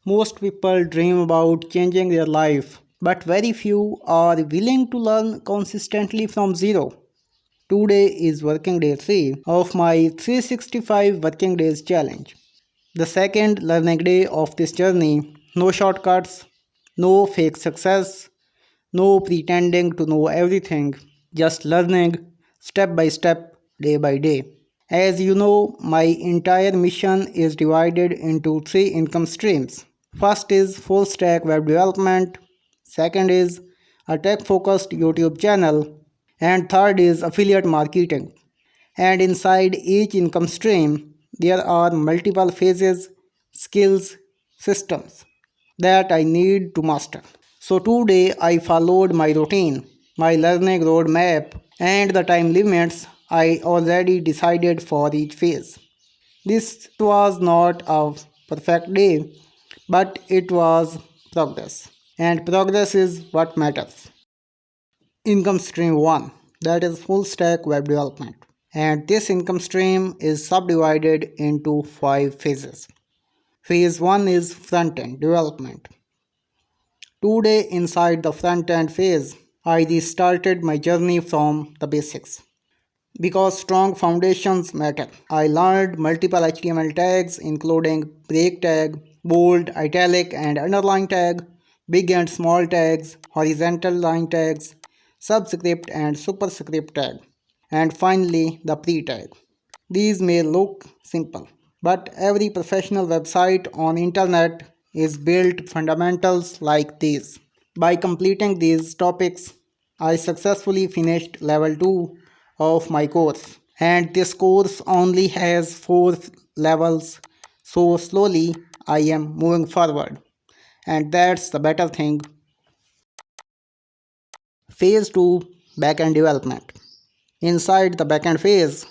Most people dream about changing their life, but very few are willing to learn consistently from zero. Today is working day 3 of my 365 working days challenge. The second learning day of this journey. No shortcuts, no fake success, no pretending to know everything, just learning step by step, day by day. As you know, my entire mission is divided into three income streams. First is full stack web development, second is a tech focused YouTube channel, and third is affiliate marketing. And inside each income stream, there are multiple phases, skills, systems that I need to master. So today I followed my routine, my learning roadmap, and the time limits I already decided for each phase. This was not a perfect day, but it was progress. And progress is what matters. Income stream 1, that is full stack web development. And this income stream is subdivided into 5 phases. Phase 1 is front end development. Today, inside the front end phase, I restarted my journey from the basics. Because strong foundations matter. I learned multiple HTML tags including break tag, bold, italic, and underline tag, big and small tags, horizontal line tags, subscript and superscript tag, and finally the pre tag. These may look simple, but every professional website on internet is built fundamentals like these. By completing these topics, I successfully finished level 2 of my course. And this course only has 4 levels, so slowly I am moving forward. And that's the better thing. Phase 2, Backend development. Inside the backend phase,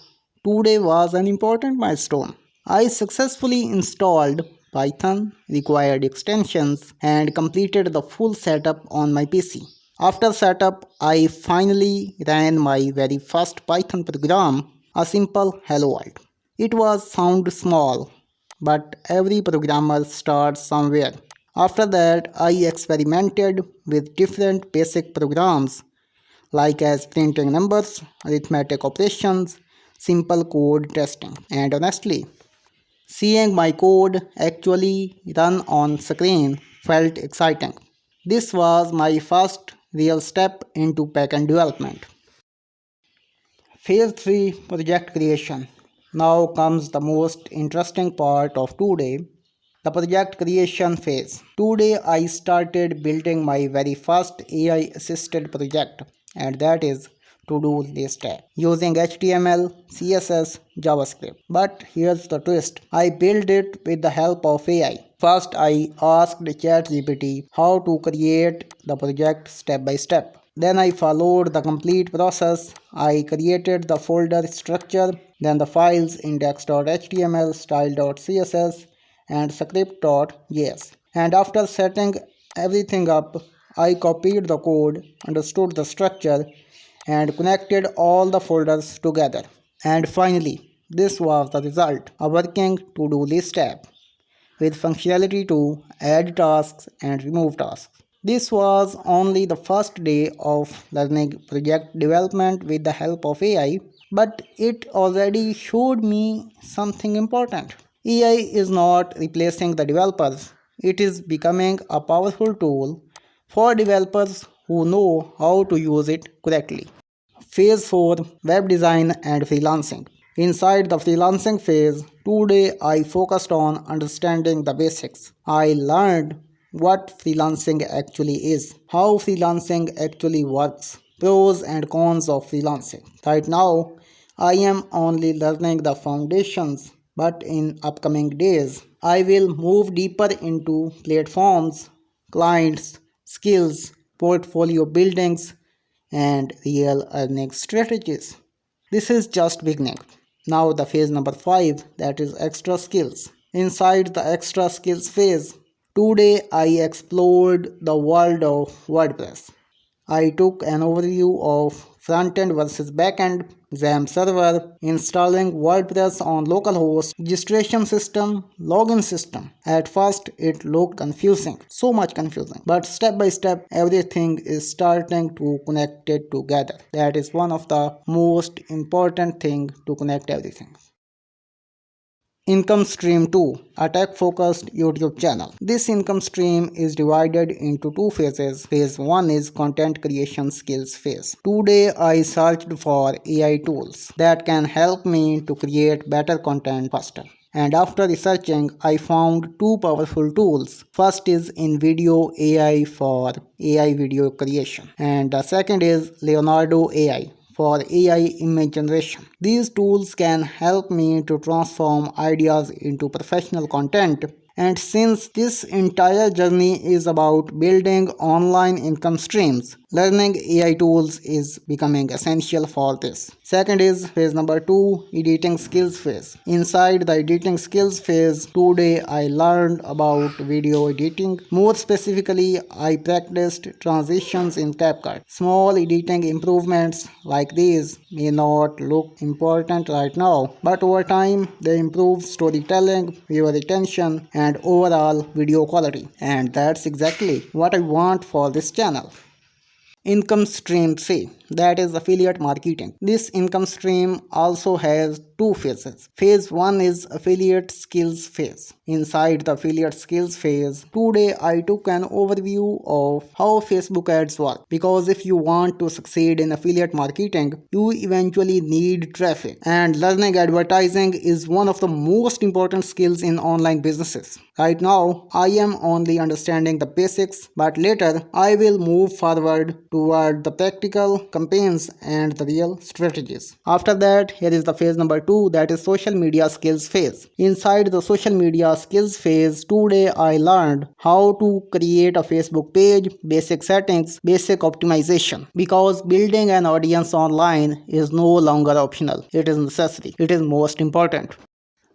today was an important milestone. I successfully installed Python, required extensions, and completed the full setup on my PC. After setup, I finally ran my very first Python program, a simple hello world. It was sound small, but every programmer starts somewhere. After that, I experimented with different basic programs like as printing numbers, arithmetic operations, simple code testing. And honestly, seeing my code actually run on screen felt exciting. This was my first real step into backend development. Phase 3, project creation. Now comes the most interesting part of today, the project creation phase. Today I started building my very first AI assisted project, and that is to-do list app using HTML, CSS, JavaScript. But here's the twist. I built it with the help of AI. First I asked ChatGPT how to create the project step by step. Then I followed the complete process. I created the folder structure, then the files index.html, style.css, and script.js. And after setting everything up, I copied the code, understood the structure, and connected all the folders together. And finally, this was the result, a working to-do list app with functionality to add tasks and remove tasks. This was only the first day of learning project development with the help of AI, but it already showed me something important. AI is not replacing the developers, it is becoming a powerful tool for developers who know how to use it correctly. Phase 4, Web Design and Freelancing. Inside the freelancing phase, today I focused on understanding the basics. I learned what freelancing actually is, how freelancing actually works, pros and cons of freelancing. Right now, I am only learning the foundations, but in upcoming days, I will move deeper into platforms, clients, skills, portfolio buildings, and real earning strategies. This is just beginning. Now the phase number 5, that is extra skills. Inside the extra skills phase, today I explored the world of WordPress. I took an overview of front-end versus back-end, XAMPP server, installing WordPress on localhost, registration system, login system. At first it looked confusing, so much confusing, but step by step everything is starting to connect it together. That is one of the most important thing to connect everything. Income Stream 2, a tech focused YouTube channel. This income stream is divided into two phases. Phase 1 is content creation skills phase. Today I searched for AI tools that can help me to create better content faster. And after researching, I found two powerful tools. First is InVideo AI for AI video creation, and the second is Leonardo AI for AI image generation. These tools can help me to transform ideas into professional content. And since this entire journey is about building online income streams, learning AI tools is becoming essential for this. Second is phase number 2, editing skills phase. Inside the editing skills phase, today I learned about video editing. More specifically, I practiced transitions in CapCut. Small editing improvements like these may not look important right now, but over time they improve storytelling, viewer retention, and overall video quality. And that's exactly what I want for this channel. Income stream C, that is affiliate marketing. This income stream also has two phases. Phase 1 is affiliate skills phase. Inside the affiliate skills phase, today I took an overview of how Facebook ads work, because if you want to succeed in affiliate marketing, you eventually need traffic, and learning advertising is one of the most important skills in online businesses. Right now I am only understanding the basics, but later I will move forward toward the practical campaigns and the real strategies. After that, here is the phase number 2, that is social media skills phase. Inside the social media skills phase, today I learned how to create a Facebook page, basic settings, basic optimization, because building an audience online is no longer optional. It is necessary. It is most important.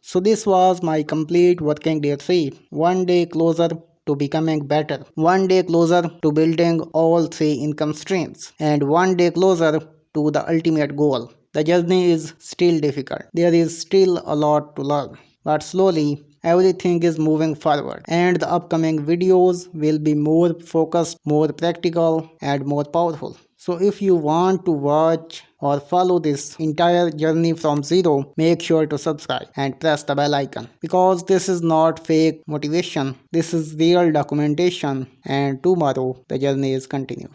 So this was my complete working day 3. One day closer to becoming better. One day closer to building all 3 income streams. And one day closer to the ultimate goal. The journey is still difficult. There is still a lot to learn. But slowly, everything is moving forward. And the upcoming videos will be more focused, more practical, and more powerful. So if you want to watch or follow this entire journey from zero, make sure to subscribe and press the bell icon, because this is not fake motivation. This is real documentation, and tomorrow the journey is continued.